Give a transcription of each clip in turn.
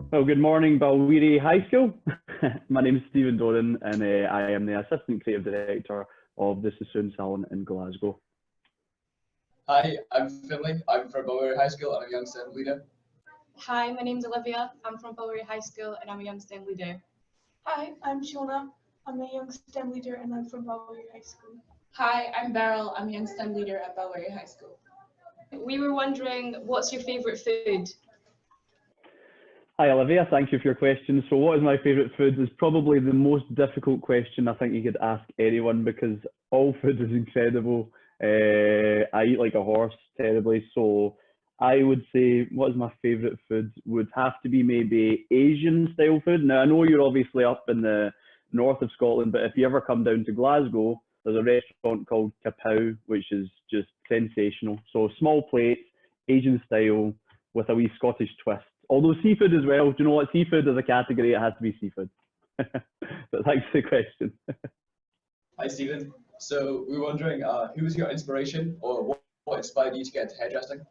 Well, good morning, Balwearie High School. My name is Stephen Doran, and I am the Assistant Creative Director of the Sassoon Salon in Glasgow. Hi, I'm Finlay. I'm from Balwearie High School and I'm a young STEM leader. Hi, my name's Olivia. I'm from Balwearie High School and I'm a young STEM leader. Hi, I'm Shona. I'm a young STEM leader and I'm from Balwearie High School. Hi, I'm Beryl. I'm a young STEM leader at Balwearie High School. We were wondering, what's your favourite food? Hi, Olivia. Thank you for your question. So what is my favourite food is probably the most difficult question I think you could ask anyone, because all food is incredible. I eat like a horse terribly. So I would say what is my favourite food would have to be maybe Asian style food. Now, I know you're obviously up in the north of Scotland, but if you ever come down to Glasgow, there's a restaurant called Kapow, which is just sensational. So small plates, Asian style, with a wee Scottish twist. Although seafood as well. Do you know what? Seafood as a category, it has to be seafood. But thanks for the question. Hi, Stephen. So we were wondering, who was your inspiration, or what inspired you to get into hairdressing?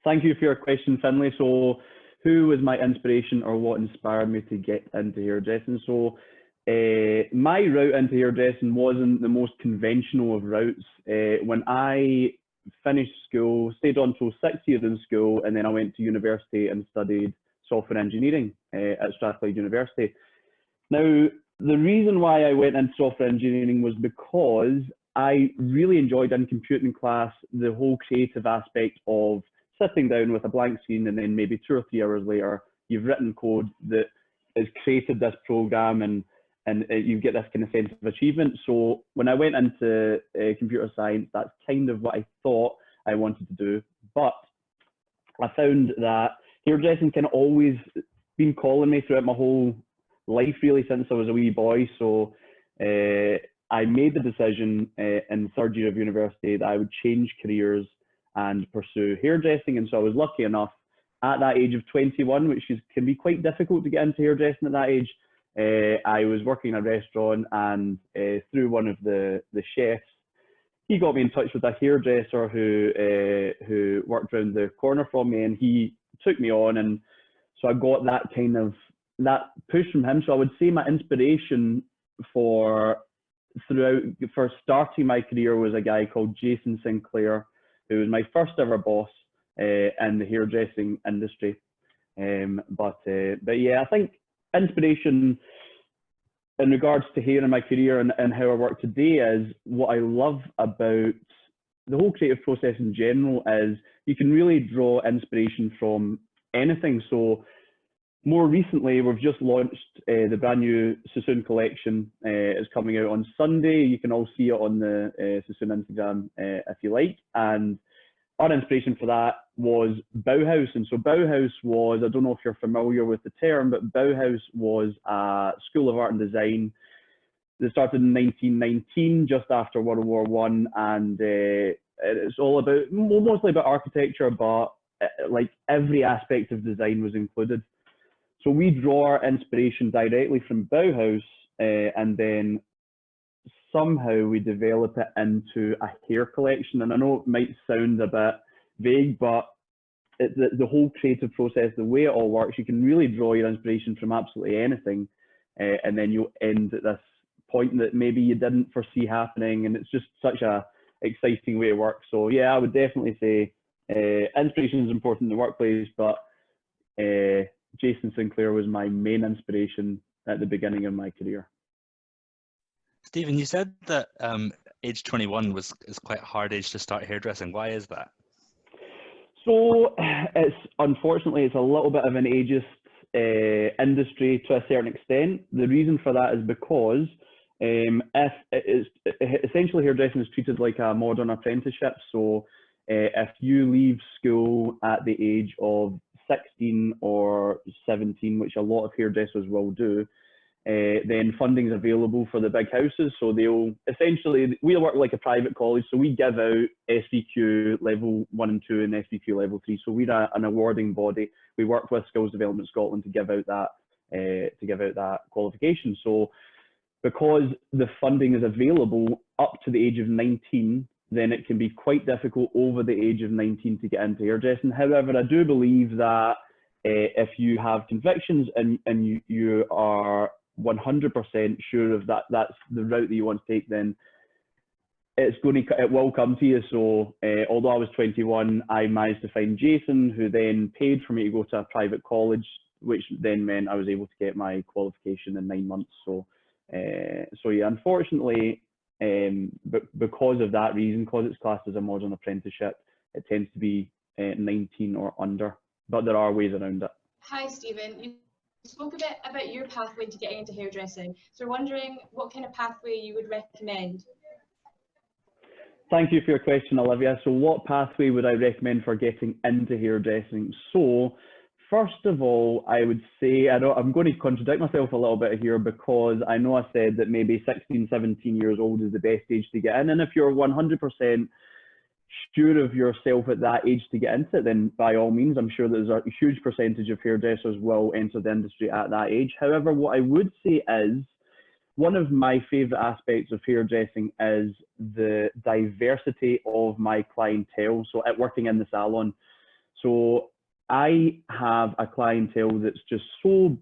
Thank you for your question, Finlay. So who was my inspiration, or what inspired me to get into hairdressing? So my route into hairdressing wasn't the most conventional of routes. When I finished school, stayed on till 6th year in school, and then I went to university and studied software engineering at Strathclyde University. Now, the reason why I went into software engineering was because I really enjoyed in computing class the whole creative aspect of sitting down with a blank screen, and then maybe 2 or 3 hours later, you've written code that has created this program, and you get this kind of sense of achievement. So when I went into computer science, that's kind of what I thought I wanted to do. But I found that hairdressing kind of always been calling me throughout my whole life, really, since I was a wee boy. So I made the decision in 3rd year of university that I would change careers and pursue hairdressing. And so I was lucky enough at that age of 21, which can be quite difficult to get into hairdressing at that age. I was working in a restaurant, and through one of the chefs, he got me in touch with a hairdresser who worked around the corner from me, and he took me on, and so I got that push from him. So I would say my inspiration for starting my career was a guy called Jason Sinclair, who was my first ever boss in the hairdressing industry. But yeah, I think inspiration in regards to hair in my career and how I work today is what I love about the whole creative process in general is you can really draw inspiration from anything. So more recently, we've just launched the brand new Sassoon collection. It's coming out on Sunday. You can all see it on the Sassoon Instagram if you like. And our inspiration for that was Bauhaus. And so Bauhaus was, I don't know if you're familiar with the term, but Bauhaus was a school of art and design that started in 1919, just after World War I. And it's all about, mostly about architecture, but like every aspect of design was included. So we draw our inspiration directly from Bauhaus, and then somehow we develop it into a hair collection. And I know it might sound a bit vague, but the whole creative process, the way it all works, you can really draw your inspiration from absolutely anything, and then you'll end at this point that maybe you didn't foresee happening, and it's just such a exciting way to work. So yeah, I would definitely say inspiration is important in the workplace, but Jason Sinclair was my main inspiration at the beginning of my career. Stephen, you said that age 21 is quite a hard age to start hairdressing. Why is that? So unfortunately it's a little bit of an ageist industry to a certain extent. The reason for that is because essentially hairdressing is treated like a modern apprenticeship. So if you leave school at the age of 16 or 17, which a lot of hairdressers will do, then funding is available for the big houses. So they'll essentially, we work like a private college, so we give out SVQ level 1 and 2 and SVQ level 3. So we're an awarding body. We work with Skills Development Scotland to give out that qualification. So because the funding is available up to the age of 19, then it can be quite difficult over the age of 19 to get into hairdressing. However, I do believe that if you have convictions and you are 100% sure of that's the route that you want to take, then it will come to you. So although I was 21, I managed to find Jason, who then paid for me to go to a private college, which then meant I was able to get my qualification in 9 months. So yeah, unfortunately, because of that reason, because it's classed as a modern apprenticeship, it tends to be 19 or under, but there are ways around it. Hi, Stephen. You spoke a bit about your pathway to getting into hairdressing. So we're wondering what kind of pathway you would recommend. Thank you for your question, Olivia. So what pathway would I recommend for getting into hairdressing? So first of all, I would say, I'm going to contradict myself a little bit here, because I know I said that maybe 16, 17 years old is the best age to get in. And if you're 100% sure of yourself at that age to get into it, then by all means, I'm sure there's a huge percentage of hairdressers will enter the industry at that age. However, what I would say is, one of my favourite aspects of hairdressing is the diversity of my clientele. So at working in the salon, so I have a clientele that's just so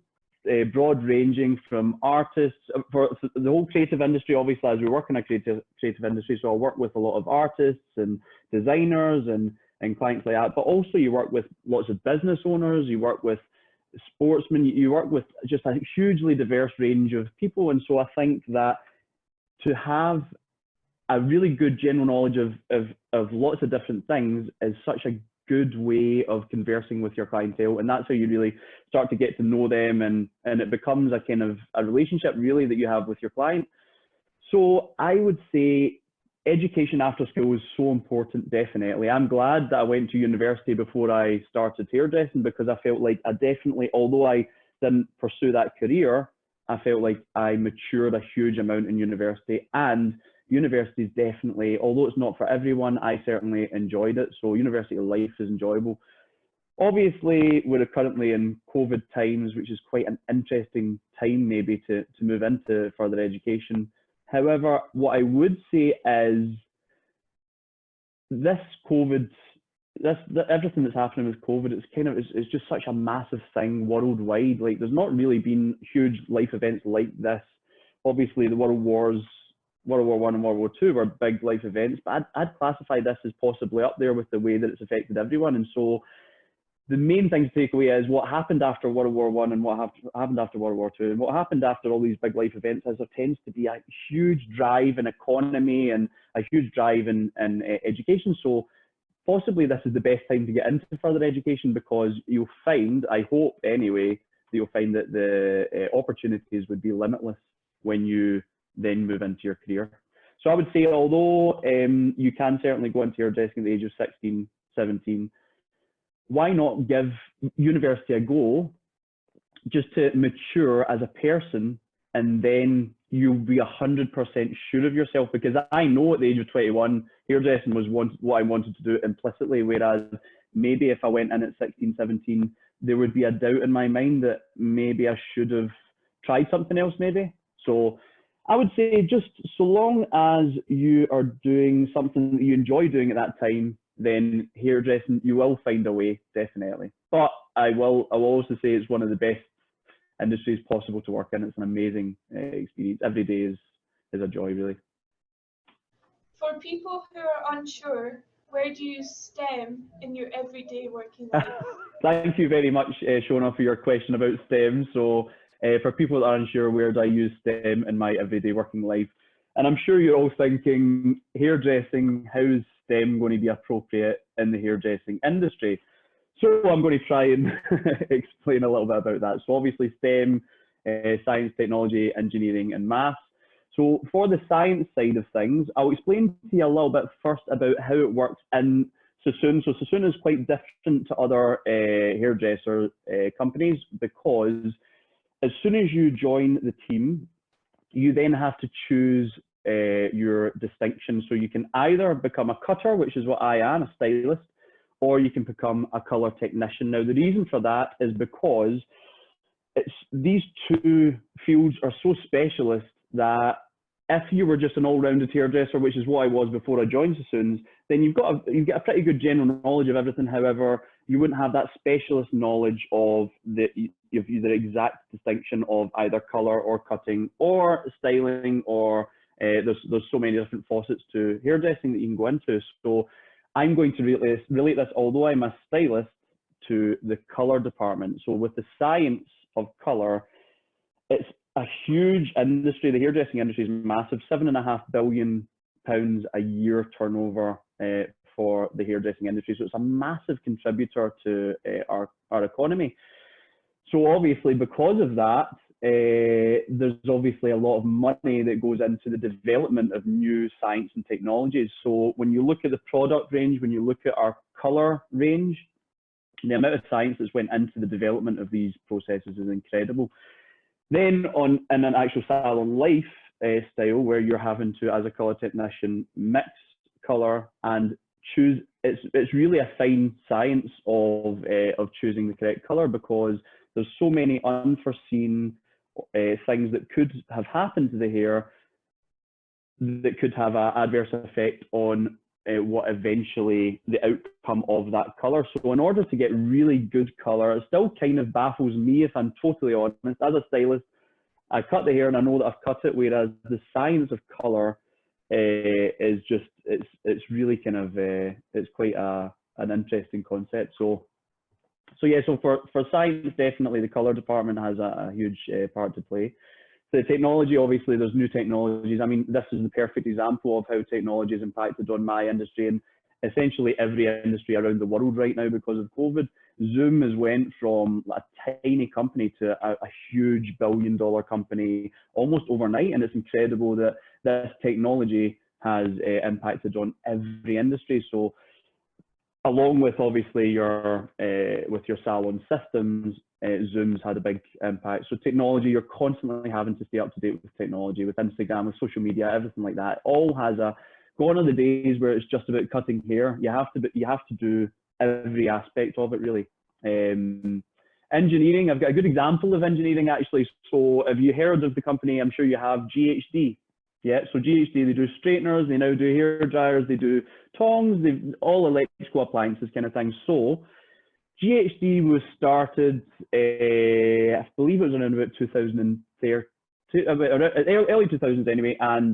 broad ranging, from artists, for the whole creative industry. Obviously, as we work in a creative industry, so I work with a lot of artists and designers and clients like that. But also you work with lots of business owners, you work with sportsmen, you work with just a hugely diverse range of people. And so I think that to have a really good general knowledge of lots of different things is such a good way of conversing with your clientele, and that's how you really start to get to know them, and it becomes a kind of a relationship really that you have with your client. So I would say education after school is so important, definitely. I'm glad that I went to university before I started hairdressing, because I felt like I definitely, although I didn't pursue that career, I felt like I matured a huge amount in university. And university is definitely, although it's not for everyone, I certainly enjoyed it. So university life is enjoyable. Obviously, we're currently in COVID times, which is quite an interesting time maybe to move into further education. However, what I would say is this COVID, everything that's happening with COVID, it's just such a massive thing worldwide. Like, there's not really been huge life events like this. Obviously, the World War I and World War II were big life events, but I'd classify this as possibly up there with the way that it's affected everyone. And so the main thing to take away is what happened after World War I and what happened after World War II, and what happened after all these big life events is there tends to be a huge drive in economy and a huge drive in education. So possibly this is the best time to get into further education, because you'll find, I hope anyway, that you'll find that the opportunities would be limitless when you then move into your career. So I would say, although you can certainly go into hairdressing at the age of 16, 17, why not give university a go just to mature as a person, and then you'll be 100% sure of yourself? Because I know at the age of 21, hairdressing was what I wanted to do implicitly, whereas maybe if I went in at 16, 17, there would be a doubt in my mind that maybe I should have tried something else maybe. So I would say, just so long as you are doing something that you enjoy doing at that time, then hairdressing, you will find a way, definitely. But I will also say it's one of the best industries possible to work in. It's an amazing experience. Every day is a joy, really. For people who are unsure, where do you STEM in your everyday working life? Thank you very much, Shona, for your question about STEM. So for people that are unsure, where do I use STEM in my everyday working life? And I'm sure you're all thinking, hairdressing, how is STEM going to be appropriate in the hairdressing industry? So I'm going to try and explain a little bit about that. So obviously STEM, science, technology, engineering and maths. So for the science side of things, I'll explain to you a little bit first about how it works in Sassoon. So Sassoon is quite different to other hairdresser companies, because as soon as you join the team, you then have to choose your distinction. So you can either become a cutter, which is what I am, a stylist, or you can become a colour technician. Now, the reason for that is because these two fields are so specialist that if you were just an all-rounded hairdresser, which is what I was before I joined Sassoon's, then you get a pretty good general knowledge of everything. However, you wouldn't have that specialist knowledge of the exact distinction of either color or cutting or styling, or there's so many different facets to hairdressing that you can go into. So I'm going to relate this, although I'm a stylist, to the color department. So with the science of color, it's a huge industry. The hairdressing industry is massive, £7.5 billion a year turnover for the hairdressing industry. So it's a massive contributor to our economy. So obviously, because of that, there's obviously a lot of money that goes into the development of new science and technologies. So when you look at the product range, when you look at our color range, the amount of science that's went into the development of these processes is incredible. Then in an actual salon life style, where you're having to, as a color technician, mix color and choose, it's really a fine science of choosing the correct color, because there's so many unforeseen things that could have happened to the hair that could have an adverse effect on what eventually the outcome of that color. So in order to get really good color, it still kind of baffles me, if I'm totally honest. As a stylist, I cut the hair and I know that I've cut it, whereas the science of color is just, it's really kind of, it's quite an interesting concept. So yeah, so for science, definitely the color department has a huge part to play. The technology, obviously, there's new technologies. I mean, this is the perfect example of how technology has impacted on my industry and essentially every industry around the world right now because of COVID. Zoom has went from a tiny company to a huge billion-dollar company almost overnight, and it's incredible that this technology has impacted on every industry. So along with obviously your salon systems, Zoom's had a big impact. So technology, you're constantly having to stay up to date with technology, with Instagram, with social media, everything like that. All has gone are the days where it's just about cutting hair. You have to do every aspect of it, really. Engineering, I've got a good example of engineering actually. So have you heard of the company? I'm sure you have, GHD. Yeah, so GHD, they do straighteners, they now do hair dryers, they do tongs, all electrical appliances kind of thing. So GHD was started, I believe it was around about 2013, early 2000s anyway, and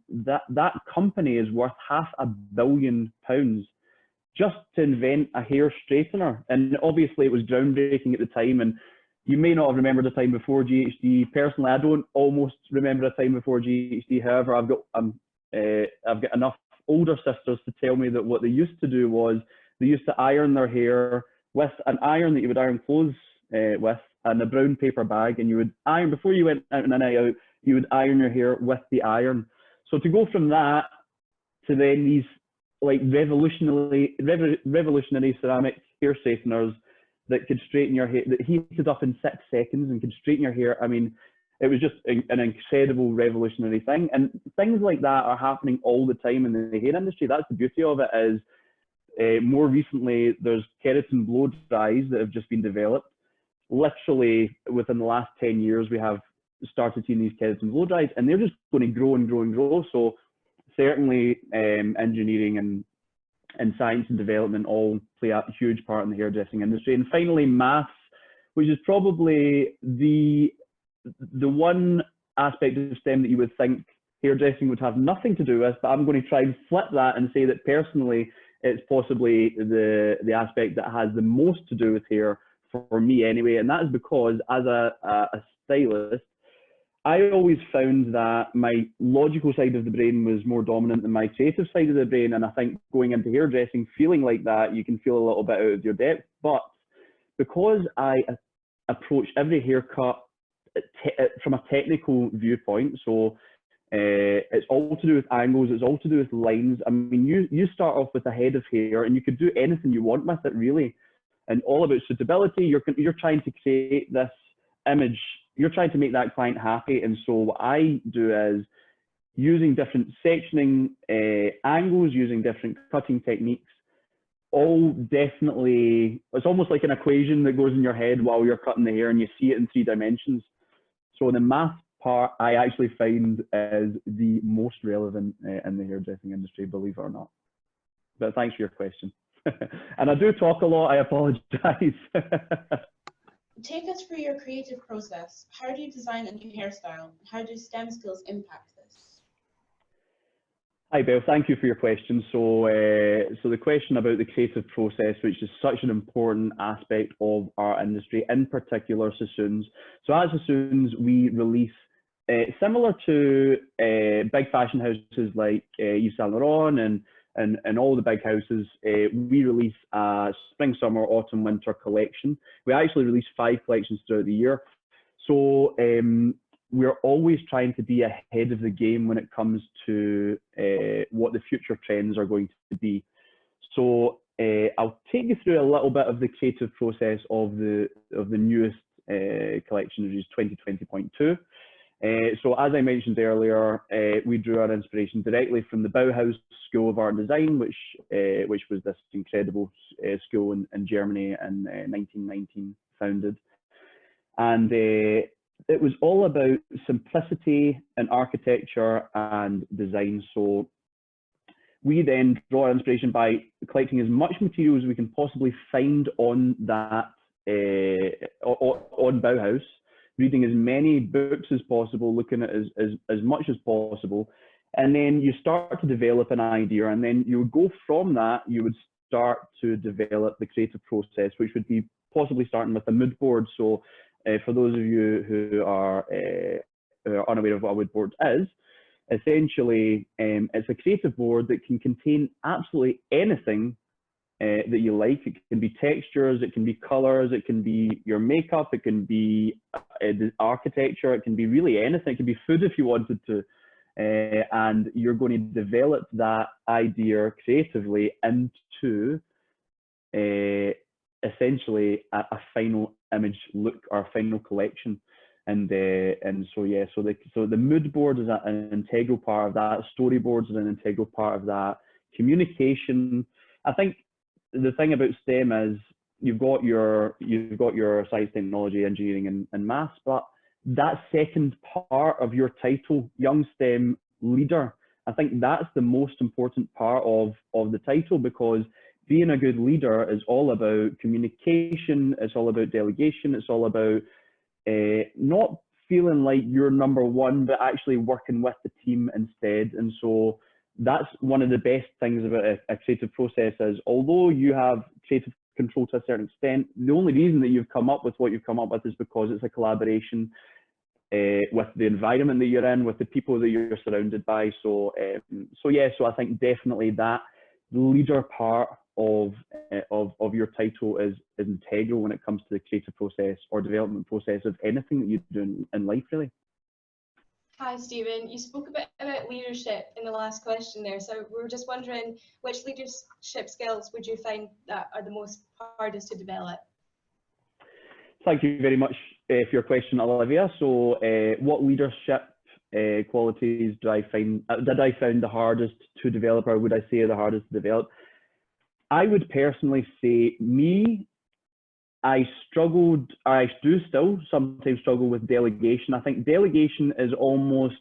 that company is worth £500 million just to invent a hair straightener. And obviously it was groundbreaking at the time, and you may not have remembered a time before GHD. Personally, I don't almost remember a time before GHD. However, I've got enough older sisters to tell me that what they used to do was they used to iron their hair with an iron that you would iron clothes with, and a brown paper bag, and you would iron before you went out on a night out. You would iron your hair with the iron. So to go from that to then these like revolutionary ceramic hair straighteners that could straighten your hair, that heated up in 6 seconds and could straighten your hair. I mean, it was just an incredible revolutionary thing. And things like that are happening all the time in the hair industry. That's the beauty of it. Is more recently, there's keratin blow dries that have just been developed. Literally within the last 10 years, we have started seeing these keratin blow dries, and they're just going to grow and grow and grow. So certainly engineering and science and development all play a huge part in the hairdressing industry. And finally, maths, which is probably the one aspect of STEM that you would think hairdressing would have nothing to do with, but I'm going to try and flip that and say that personally, it's possibly the aspect that has the most to do with hair for me anyway. And that is because as a stylist, I always found that my logical side of the brain was more dominant than my creative side of the brain. And I think going into hairdressing, feeling like that, you can feel a little bit out of your depth. But because I approach every haircut from a technical viewpoint, so it's all to do with angles, it's all to do with lines. I mean, you start off with a head of hair and you could do anything you want with it, really. And all about suitability, you're trying to create this image. You're trying to make that client happy. And so what I do is using different sectioning angles, using different cutting techniques, all definitely, it's almost like an equation that goes in your head while you're cutting the hair and you see it in 3 dimensions. So the math part I actually find is the most relevant in the hairdressing industry, believe it or not. But thanks for your question. And I do talk a lot, I apologise. Take us through your creative process. How do you design a new hairstyle? How do STEM skills impact this? Hi, Belle. Thank you for your question. So the question about the creative process, which is such an important aspect of our industry, in particular Sassoons. So at Sassoons, we release, similar to big fashion houses like Yves Saint Laurent and all the big houses, we release a spring, summer, autumn, winter collection. We actually release 5 collections throughout the year. So we're always trying to be ahead of the game when it comes to what the future trends are going to be. So I'll take you through a little bit of the creative process of the newest collection, which is 2020.2. So as I mentioned earlier, we drew our inspiration directly from the Bauhaus School of Art and Design, which was this incredible school in Germany in 1919, founded. And it was all about simplicity in architecture and design. So we then draw our inspiration by collecting as much material as we can possibly find on that, on Bauhaus, reading as many books as possible, looking at as much as possible, and then you start to develop an idea, and then you would go from that, you would start to develop the creative process, which would be possibly starting with a mood board. So for those of you who are unaware of what a mood board is, essentially it's a creative board that can contain absolutely anything that you like. It can be textures, it can be colors, it can be your makeup, it can be architecture, it can be really anything. It can be food if you wanted to, and you're going to develop that idea creatively into essentially a final image look or a final collection. And so yeah, so the mood board is an integral part of that. Storyboards is an integral part of that. Communication. I think the thing about STEM is you've got your science, technology, engineering, and maths, but that second part of your title, Young STEM Leader, I think that's the most important part of the title, because being a good leader is all about communication, it's all about delegation, it's all about not feeling like you're number one, but actually working with the team instead. And so that's one of the best things about a creative process is, although you have creative control to a certain extent, the only reason that you've come up with what you've come up with is because it's a collaboration with the environment that you're in, with the people that you're surrounded by. So so I think definitely that leader part of your title is integral when it comes to the creative process or development process of anything that you do in life, really. Hi, Stephen. You spoke a bit about leadership in the last question there. So we were just wondering, which leadership skills would you find that are the most hardest to develop? Thank you very much for your question, Olivia. So what leadership qualities did I find the hardest to develop, or would I say the hardest to develop? I would personally say I do still sometimes struggle with delegation. I think delegation is almost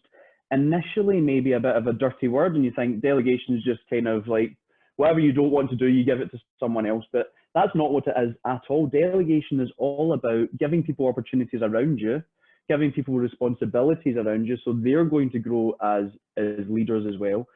initially maybe a bit of a dirty word, and you think delegation is just kind of like whatever you don't want to do, you give it to someone else. But that's not what it is at all. Delegation is all about giving people opportunities around you, giving people responsibilities around you, so they're going to grow as leaders as well.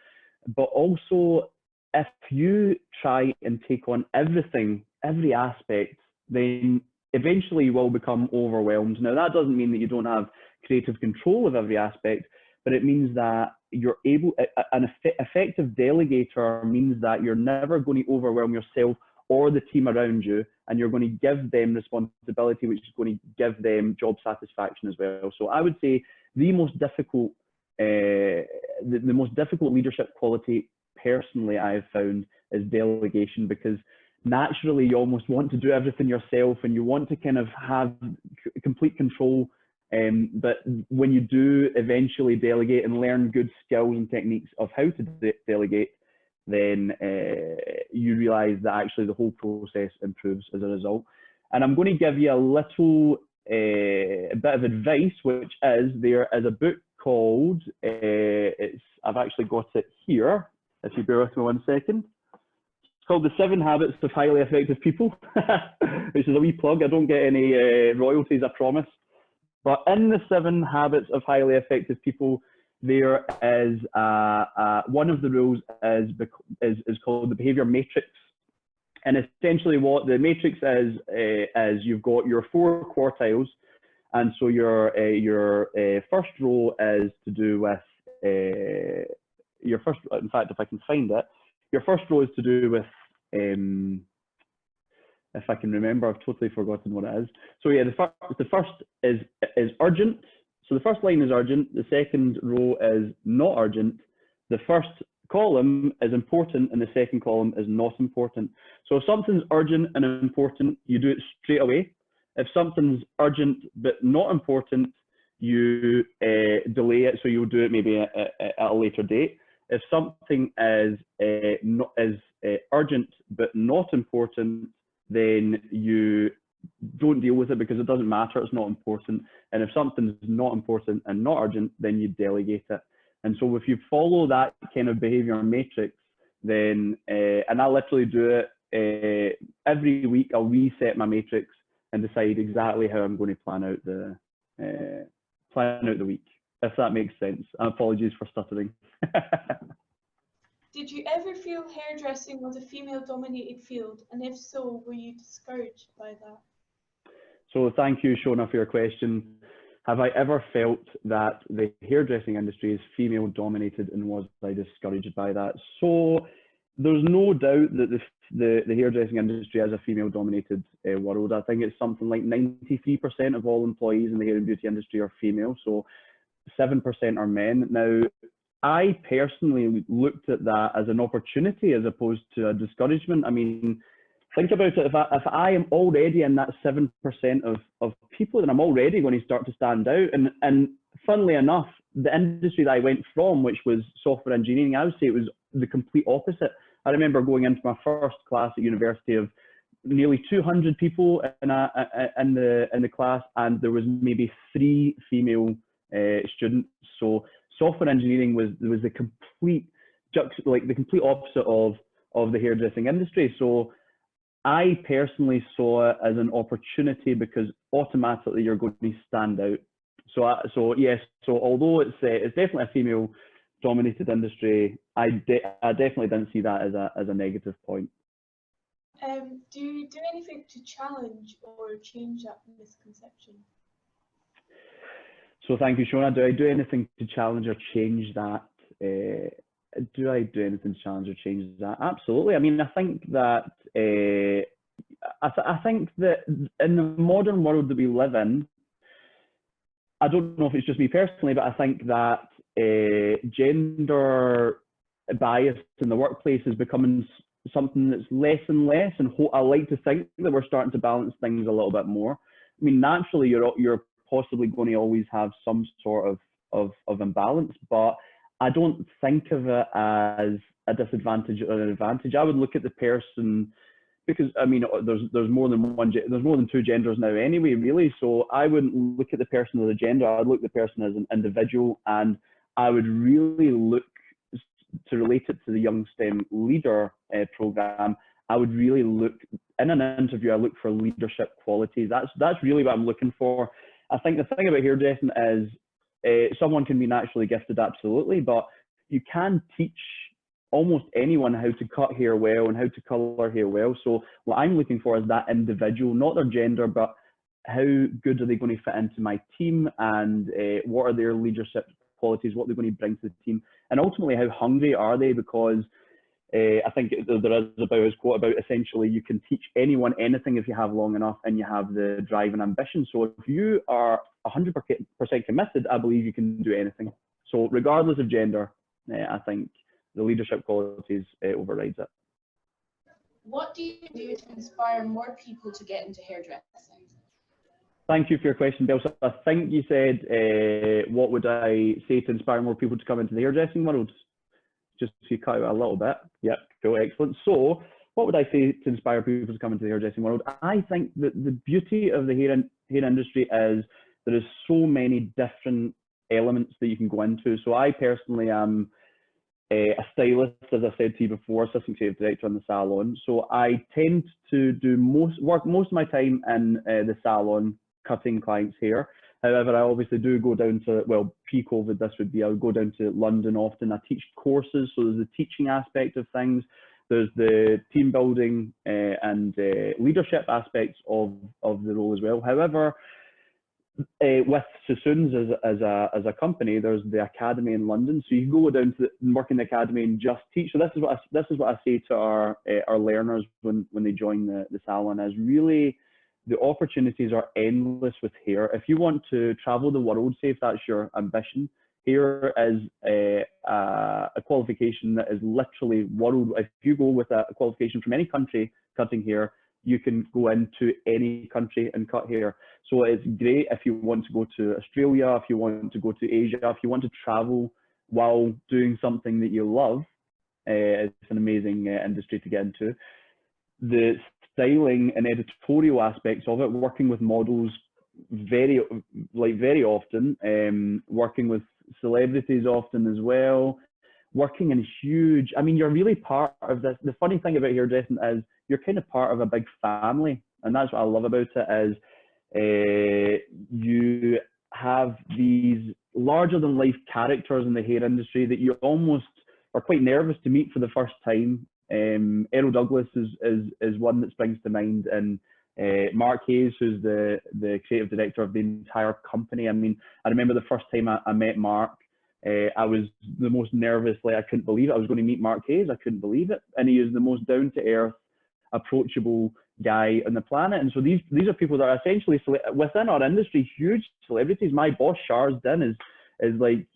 But also, if you try and take on everything, every aspect, then eventually you will become overwhelmed. Now, that doesn't mean that you don't have creative control of every aspect, but it means that you're able, an effective delegator means that you're never going to overwhelm yourself or the team around you, and you're going to give them responsibility, which is going to give them job satisfaction as well. So I would say the most difficult leadership quality personally I've found is delegation, because naturally you almost want to do everything yourself and you want to kind of have complete control, but when you do eventually delegate and learn good skills and techniques of how to delegate, then you realize that actually the whole process improves as a result. And I'm going to give you a little a bit of advice, which is, there is a book called I've actually got it here, if you bear with me 1 second. called The 7 Habits of Highly Effective People, which is a wee plug. I don't get any royalties, I promise. But in the 7 Habits of Highly Effective People, there is one of the rules is called the behavior matrix. And essentially what the matrix is you've got your 4 quartiles. And so your first row is to do with in fact, if I can find it, your first row is to do with, if I can remember, I've totally forgotten what it is. So yeah, the first is urgent. So the first line is urgent. The second row is not urgent. The first column is important and the second column is not important. So if something's urgent and important, you do it straight away. If something's urgent but not important, you delay it, so you'll do it maybe at a later date. If something is urgent but not important, then you don't deal with it because it doesn't matter, it's not important. And if something's not important and not urgent, then you delegate it. And so if you follow that kind of behavior matrix, then, and I literally do it every week, I'll reset my matrix and decide exactly how I'm going to plan out the week, if that makes sense. And apologies for stuttering. Did you ever feel hairdressing was a female-dominated field? And if so, were you discouraged by that? So thank you, Shona, for your question. Have I ever felt that the hairdressing industry is female-dominated, and was I discouraged by that? So there's no doubt that the hairdressing industry is a female-dominated world. I think it's something like 93% of all employees in the hair and beauty industry are female, so 7% are men. Now, I personally looked at that as an opportunity as opposed to a discouragement. I mean, think about it, if I am already in that 7% of people, then I'm already going to start to stand out. And funnily enough, the industry that I went from, which was software engineering, I would say it was the complete opposite. I remember going into my first class at university of nearly 200 people in the class, and there was maybe 3 female students. So software engineering was the complete opposite of the hairdressing industry. So I personally saw it as an opportunity because automatically you're going to stand out. So yes, so although it's definitely a female-dominated industry, I definitely didn't see that as a negative point. Do you do anything to challenge or change that misconception? So thank you, Shona. Do I do anything to challenge or change that? Do I do anything to challenge or change that? Absolutely. I mean, I think that I think that in the modern world that we live in, I don't know if it's just me personally, but I think that gender bias in the workplace is becoming something that's less and less, and I like to think that we're starting to balance things a little bit more. I mean, naturally, you're possibly going to always have some sort of imbalance, but I don't think of it as a disadvantage or an advantage. I would look at the person, because I mean, there's more than 2 genders now anyway, really. So I wouldn't look at the person as a gender. I'd look at the person as an individual, and I would really look to relate it to the Young STEM Leader program. I would really look in an interview. I look for leadership qualities. That's really what I'm looking for. I think the thing about hairdressing is someone can be naturally gifted, absolutely, but you can teach almost anyone how to cut hair well and how to color hair well. So what I'm looking for is that individual, not their gender, but how good are they going to fit into my team, and what are their leadership qualities, what they're going to bring to the team, and ultimately how hungry are they, because I think there is about his quote about essentially you can teach anyone anything if you have long enough and you have the drive and ambition. So if you are 100% committed, I believe you can do anything. So regardless of gender, I think the leadership qualities overrides it. What do you do to inspire more people to get into hairdressing? Thank you for your question, Bill. So I think you said, what would I say to inspire more people to come into the hairdressing world? Just to cut out a little bit. Yep, cool, excellent. So what would I say to inspire people to come into the hairdressing world? I think that the beauty of the hair industry is there is so many different elements that you can go into. So I personally am a stylist, as I said to you before, assistant creative director in the salon. So I tend to do most of my time in the salon cutting clients' hair. However, I obviously do go down to, well, pre-COVID, this would be, I would go down to London often. I teach courses, so there's the teaching aspect of things. There's the team building and leadership aspects of the role as well. However, with Sassoon's as a company, there's the academy in London, so you can go down to work in the academy and just teach. So this is what I say to our learners when they join the salon, is really the opportunities are endless with hair. If you want to travel the world, say if that's your ambition, hair is a qualification that is literally world. If you go with a qualification from any country cutting hair, you can go into any country and cut hair. So it's great if you want to go to Australia, if you want to go to Asia, if you want to travel while doing something that you love. It's an amazing industry to get into. The styling and editorial aspects of it, working with models very often, working with celebrities often as well, working in huge, I mean, you're really part of this. The funny thing about hairdressing is you're kind of part of a big family, and that's what I love about it, is you have these larger than life characters in the hair industry that you almost are quite nervous to meet for the first time. Errol Douglas is one that springs to mind, and Mark Hayes, who's the creative director of the entire company. I mean, I remember the first time I met Mark, I was the most nervous, like I couldn't believe it. I was going to meet Mark Hayes, I couldn't believe it. And he is the most down-to-earth, approachable guy on the planet. And so these are people that are essentially, within our industry, huge celebrities. My boss, Shars Din, is like,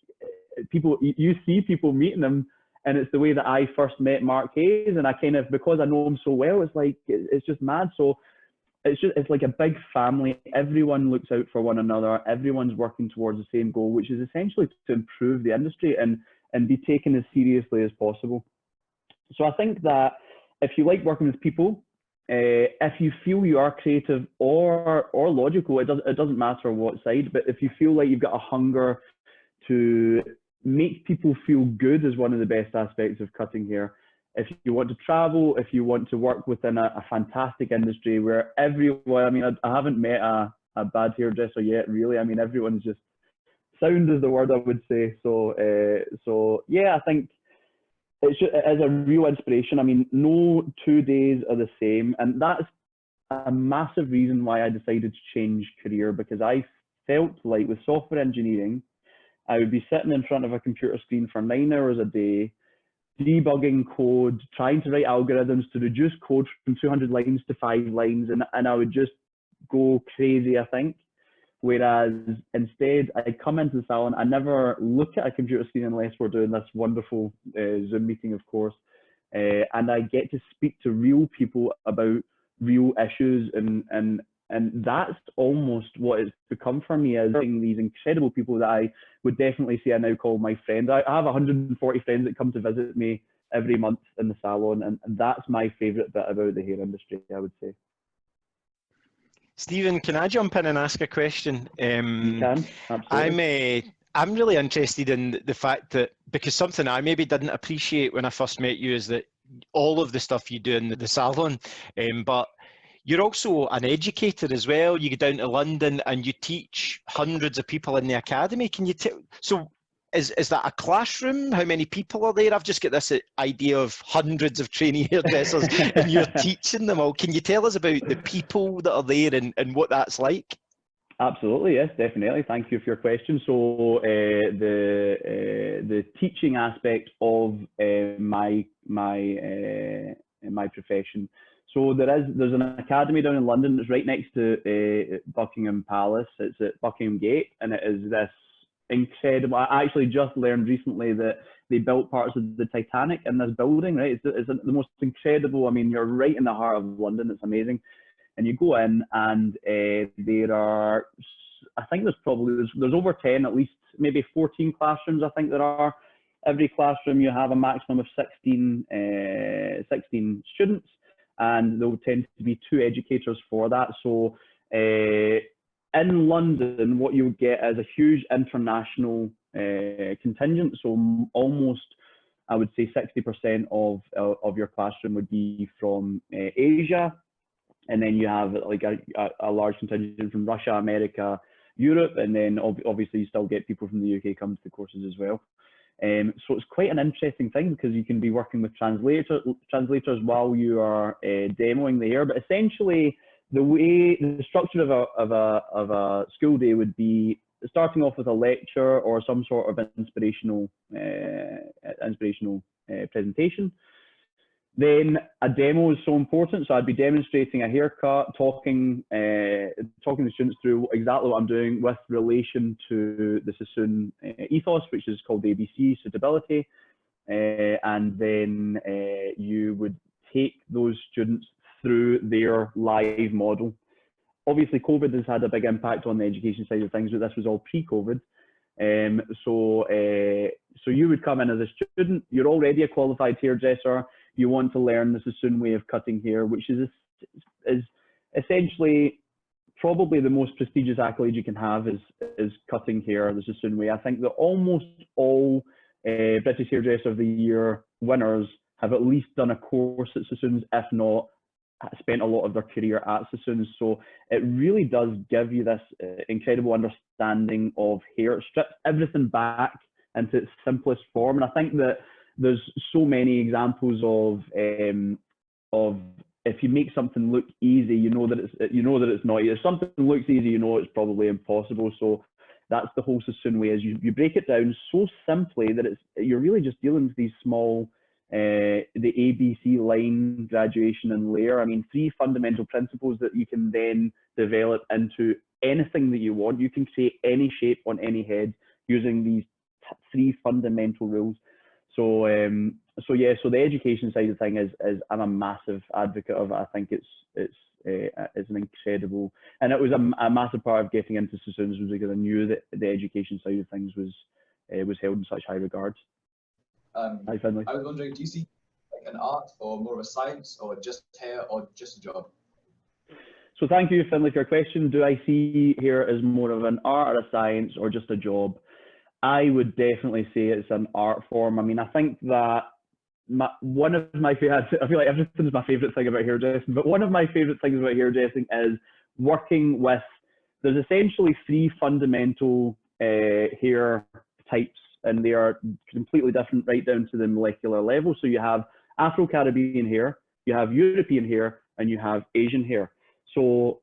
people, you see people meeting him, and it's the way that I first met Mark Hayes, and I kind of, because I know him so well, it's like, it's just mad. So it's like a big family. Everyone looks out for one another. Everyone's working towards the same goal, which is essentially to improve the industry and be taken as seriously as possible. So I think that if you like working with people, if you feel you are creative or logical, it doesn't matter what side, but if you feel like you've got a hunger to make people feel good, is one of the best aspects of cutting hair. If you want to travel, if you want to work within a fantastic industry where everyone, I mean, I haven't met a bad hairdresser yet, really. I mean, everyone's just, sound is the word I would say. So yeah, I think it is a real inspiration. I mean, no 2 days are the same. And that's a massive reason why I decided to change career, because I felt like with software engineering, I would be sitting in front of a computer screen for 9 hours a day, debugging code, trying to write algorithms to reduce code from 200 lines to 5 lines, and I would just go crazy, I think. Whereas instead, I come into the salon, I never look at a computer screen unless we're doing this wonderful Zoom meeting, of course, and I get to speak to real people about real issues, and that's almost what it's become for me, is these incredible people that I would definitely say I now call my friends. I have 140 friends that come to visit me every month in the salon, and that's my favourite bit about the hair industry, I would say. Stephen, can I jump in and ask a question? You can, absolutely. I'm really interested in the fact that, because something I maybe didn't appreciate when I first met you is that all of the stuff you do in the salon, but you're also an educator as well. You go down to London and you teach hundreds of people in the academy. Can you tell? So is that a classroom? How many people are there? I've just got this idea of hundreds of trainee hairdressers and you're teaching them all. Can you tell us about the people that are there and what that's like? Absolutely, yes, definitely. Thank you for your question. So the teaching aspect of my profession. So there's an academy down in London that's right next to Buckingham Palace. It's at Buckingham Gate, and it is this incredible. I actually just learned recently that they built parts of the Titanic in this building. Right, it's the most incredible. I mean, you're right in the heart of London. It's amazing, and you go in, and there are, I think there's over 10, at least maybe 14 classrooms. I think there are. Every classroom you have a maximum of 16 students. And there will tend to be 2 educators for that. So in London, what you get is a huge international contingent. So almost I would say 60% of your classroom would be from Asia, and then you have like a large contingent from Russia, America, Europe, and then obviously you still get people from the UK come to the courses as well. So it's quite an interesting thing because you can be working with translators while you are demoing the hair. But essentially, the structure of a school day would be starting off with a lecture or some sort of inspirational presentation. Then a demo is so important, so I'd be demonstrating a haircut, talking the students through exactly what I'm doing with relation to the Sassoon ethos, which is called ABC, suitability, and then you would take those students through their live model. Obviously, COVID has had a big impact on the education side of things, but this was all pre-COVID. So you would come in as a student, you're already a qualified hairdresser, you want to learn the Sassoon way of cutting hair, which is essentially probably the most prestigious accolade you can have is cutting hair the Sassoon way. I think that almost all British Hairdresser of the Year winners have at least done a course at Sassoon's, if not spent a lot of their career at Sassoon's. So it really does give you this incredible understanding of hair. It strips everything back into its simplest form, and I think that there's so many examples of if you make something look easy, you know that it's not easy. If something looks easy, you know it's probably impossible. So that's the whole Sassoon way, is you break it down so simply that you're really just dealing with these small the ABC line, graduation and layer. I mean, 3 fundamental principles that you can then develop into anything that you want. You can create any shape on any head using these 3 fundamental rules. So so the education side of thing is I'm a massive advocate of it. I think it's an incredible, and it was a massive part of getting into Sassoon's was because I knew that the education side of things was held in such high regards. Hi, Finlay. I was wondering, do you see like an art or more of a science, or just hair, or just a job? So thank you, Finlay, for your question. Do I see hair as more of an art or a science or just a job? I would definitely say it's an art form. I mean, I think that one of my favorite, I feel like everything's my favorite thing about hairdressing, but one of my favorite things about hairdressing is working with, there's essentially 3 fundamental hair types, and they are completely different right down to the molecular level. So you have Afro-Caribbean hair, you have European hair, and you have Asian hair. So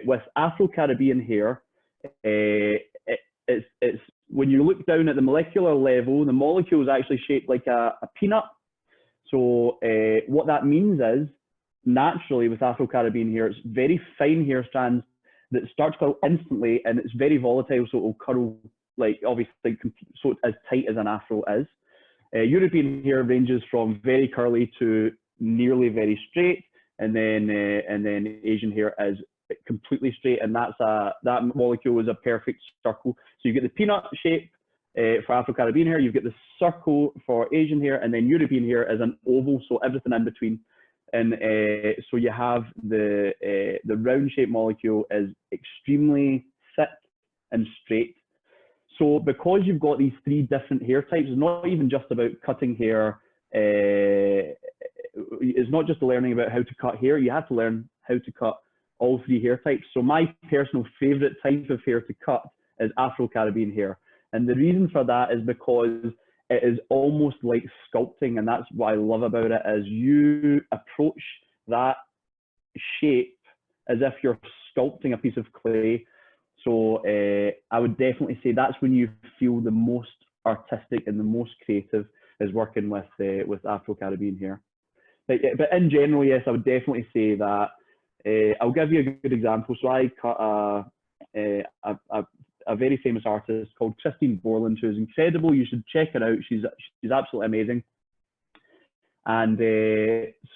with Afro-Caribbean hair, it's when you look down at the molecular level, the molecule is actually shaped like a peanut. So what that means is, naturally with Afro-Caribbean hair, it's very fine hair strands that start to curl instantly, and it's very volatile, so it will curl like obviously so as tight as an afro is. European hair ranges from very curly to nearly very straight, and then Asian hair is completely straight, and that molecule is a perfect circle. So you get the peanut shape for Afro-Caribbean hair, you get the circle for Asian hair, and then European hair is an oval, so everything in between. And so you have the round shaped molecule is extremely thick and straight. So because you've got these 3 different hair types, it's not even just about cutting hair. It's not just learning about how to cut hair. You have to learn how to cut all 3 hair types. So my personal favorite type of hair to cut is Afro-Caribbean hair. And the reason for that is because it is almost like sculpting. And that's what I love about it, is you approach that shape as if you're sculpting a piece of clay. So I would definitely say that's when you feel the most artistic and the most creative, is working with Afro-Caribbean hair. But in general, yes, I would definitely say that. I'll give you a good example. So I cut a very famous artist called Christine Borland, who's incredible. You should check her out. She's absolutely amazing. And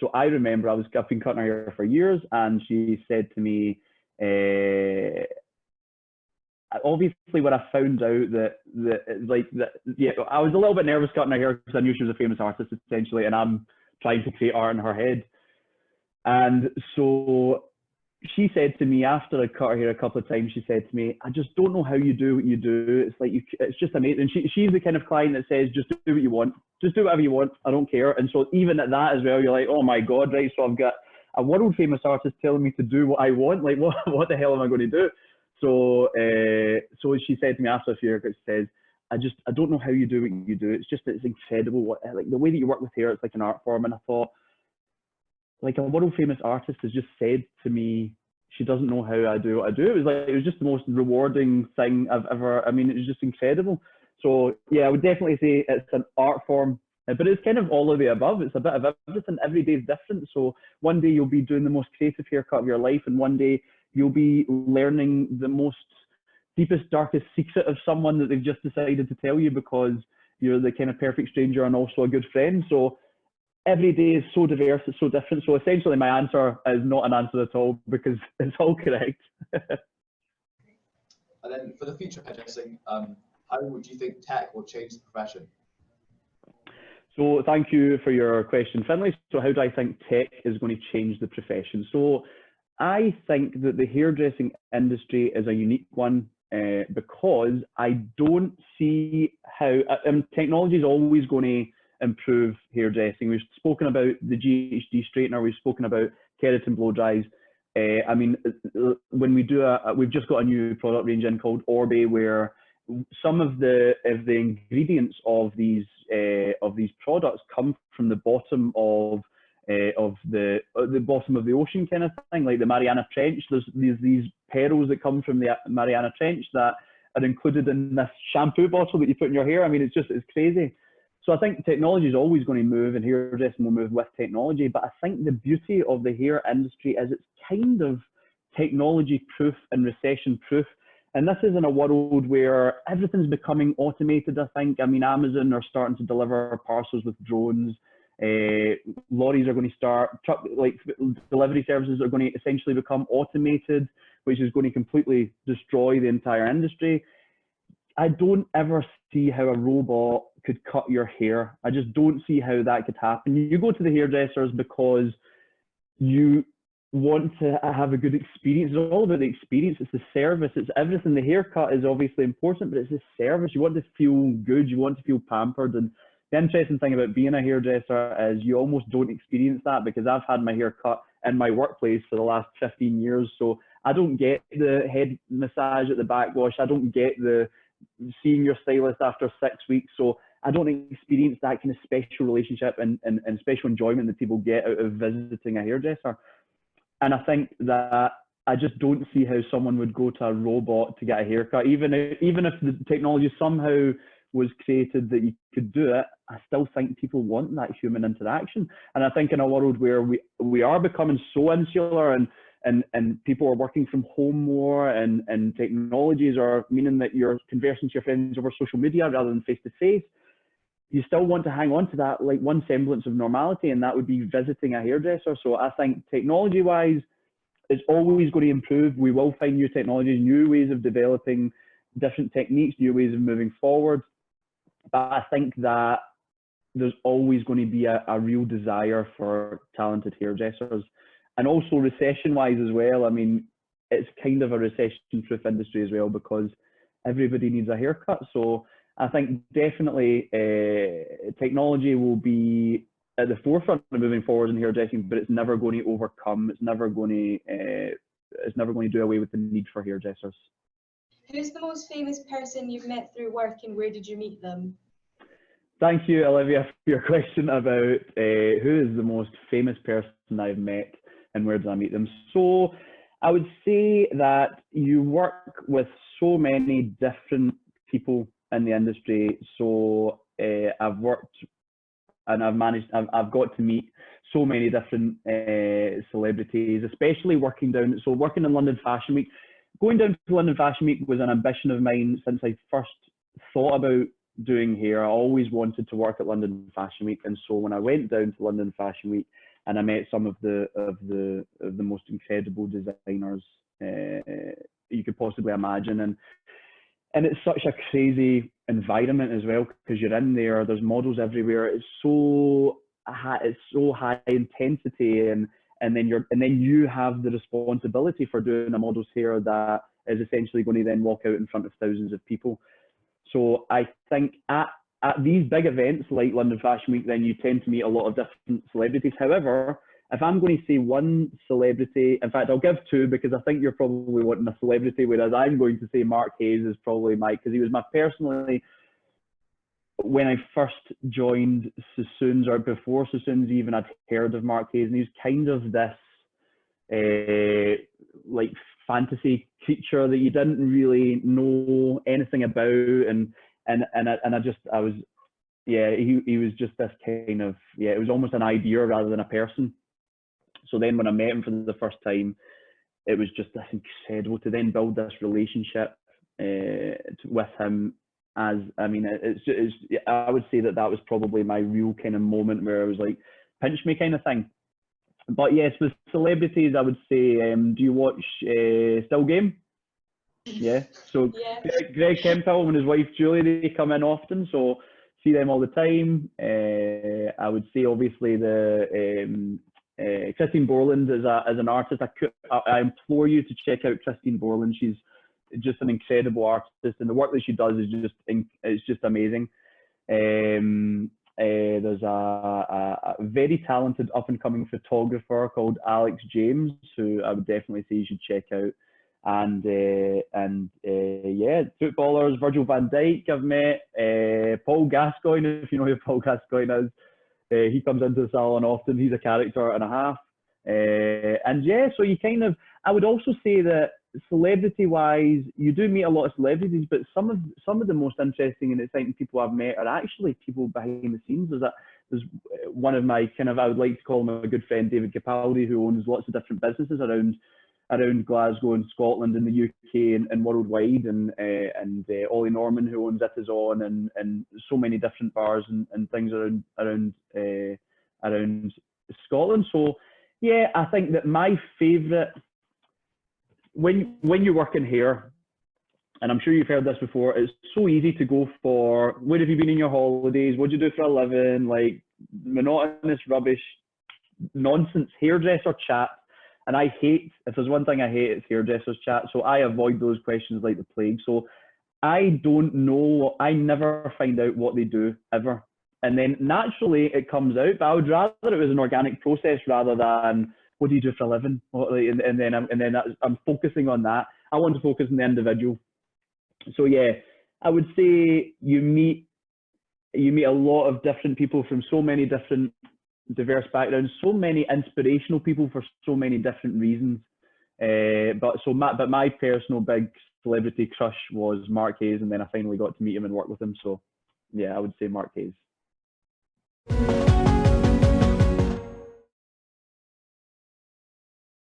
so I remember I've been cutting her hair for years, and she said to me, obviously when I found out that I was a little bit nervous cutting her hair because I knew she was a famous artist essentially, and I'm trying to create art in her head. And so she said to me after I cut her hair a couple of times, she said to me, I just don't know how you do what you do. It's like, it's just amazing. She's the kind of client that says, just do what you want. Just do whatever you want. I don't care. And so even at that as well, you're like, oh my God, right? So I've got a world famous artist telling me to do what I want. Like, what the hell am I going to do? So, so she said to me after a few years, she says, I don't know how you do what you do. It's incredible. Like the way that you work with hair, it's like an art form. And I thought, like a world famous artist has just said to me, she doesn't know how I do what I do. It was just the most rewarding thing I've ever, I mean, it was just incredible. So yeah, I would definitely say it's an art form, but it's kind of all of the above. It's a bit of everything. Every day is different. So one day you'll be doing the most creative haircut of your life, and one day you'll be learning the most deepest, darkest secret of someone that they've just decided to tell you because you're the kind of perfect stranger and also a good friend. So every day is so diverse, it's so different. So essentially my answer is not an answer at all because it's all correct. And then for the future of hairdressing, how would you think tech will change the profession? So thank you for your question, Finlay. So how do I think tech is going to change the profession? So I think that the hairdressing industry is a unique one because I don't see how technology is always going to improve hairdressing. We've spoken about the GHD straightener, we've spoken about keratin blow dries. I mean, when we do we've just got a new product range in called Orbe, where some of the ingredients of these products come from the bottom of the bottom of the ocean, kind of thing, like the Mariana Trench. There's these pearls that come from the Mariana Trench that are included in this shampoo bottle that you put in your hair. I mean, it's crazy. So I think technology is always going to move, and hairdressing will move with technology. But I think the beauty of the hair industry is it's kind of technology proof and recession proof. And this is in a world where everything's becoming automated, I think. I mean, Amazon are starting to deliver parcels with drones. Lorries are going to start, delivery services are going to essentially become automated, which is going to completely destroy the entire industry. I don't ever see how a robot could cut your hair. I just don't see how that could happen. You go to the hairdressers because you want to have a good experience. It's all about the experience. It's the service. It's everything. The haircut is obviously important, but it's the service. You want to feel good. You want to feel pampered. And the interesting thing about being a hairdresser is you almost don't experience that, because I've had my hair cut in my workplace for the last 15 years. So I don't get the head massage at the backwash. I don't get the seeing your stylist after 6 weeks. So I don't experience that kind of special relationship and special enjoyment that people get out of visiting a hairdresser. And I think that I just don't see how someone would go to a robot to get a haircut. Even if the technology somehow was created that you could do it, I still think people want that human interaction. And I think in a world where we are becoming so insular and people are working from home more, and technologies are meaning that you're conversing to your friends over social media rather than face to face, you still want to hang on to that, like one semblance of normality, and that would be visiting a hairdresser. So I think technology wise, it's always going to improve. We will find new technologies, new ways of developing different techniques, new ways of moving forward. But I think that there's always going to be a real desire for talented hairdressers. And also recession-wise as well, I mean, it's kind of a recession-proof industry as well, because everybody needs a haircut. So I think definitely technology will be at the forefront of moving forward in hairdressing, but it's never going to overcome. It's never going to do away with the need for hairdressers. Who's the most famous person you've met through work, and where did you meet them? Thank you, Olivia, for your question about who is the most famous person I've met and where did I meet them. So I would say that you work with so many different people in the industry. So I've worked and I've got to meet so many different celebrities, especially working in London Fashion Week. Going down to London Fashion Week was an ambition of mine since I first thought about doing hair. I always wanted to work at London Fashion Week, and so when I went down to London Fashion Week and I met some of the most incredible designers you could possibly imagine, and it's such a crazy environment as well, because you're in there, there's models everywhere. It's so high intensity, and and then you have the responsibility for doing a model's hair that is essentially going to then walk out in front of thousands of people. So I think at these big events like London Fashion Week, then you tend to meet a lot of different celebrities. However, if I'm going to say one celebrity, in fact, I'll give two, because I think you're probably wanting a celebrity, whereas I'm going to say Mark Hayes is probably because he was my personally, when I first joined Sassoon's, or before Sassoon's even, I'd heard of Mark Hayes, and he was kind of this like fantasy creature that you didn't really know anything about, and I was, yeah, he was just this kind of, yeah, it was almost an idea rather than a person. So then when I met him for the first time, it was just this incredible to then build this relationship with him. As I mean, I would say that was probably my real kind of moment where I was like, pinch me kind of thing. But yes, with celebrities, I would say, do you watch Still Game? Yeah. So Yeah. Greg Hemphill and his wife Julie, they come in often, so see them all the time. I would say obviously the Christine Borland as an artist. I implore you to check out Christine Borland. She's just an incredible artist, and the work that she does is just amazing. There's a very talented up and coming photographer called Alex James, who I would definitely say you should check out. And yeah, footballers, Virgil van Dijk I've met, Paul Gascoigne, if you know who Paul Gascoigne is. He comes into the salon often. He's a character and a half. And yeah, so you kind of, I would also say that celebrity-wise, you do meet a lot of celebrities, but some of the most interesting and exciting people I've met are actually people behind the scenes. There's one of my kind of, I would like to call him a good friend, David Capaldi, who owns lots of different businesses around Glasgow and Scotland and the UK and worldwide, and Ollie Norman, who owns It Is On, and so many different bars and things around Scotland. So yeah, I think that my favourite, when you're working here, and I'm sure you've heard this before, it's so easy to go for, where have you been in your holidays, what do you do for a living, like monotonous rubbish, nonsense, hairdresser chat. And I hate, if there's one thing I hate, it's hairdressers chat. So I avoid those questions like the plague. So I don't know, I never find out what they do ever. And then naturally it comes out, but I would rather it was an organic process rather than, what do you do for a living? And then I'm focusing on that. I want to focus on the individual. So yeah, I would say you meet a lot of different people from so many different diverse backgrounds, so many inspirational people for so many different reasons. But my personal big celebrity crush was Mark Hayes, and then I finally got to meet him and work with him. So yeah, I would say Mark Hayes.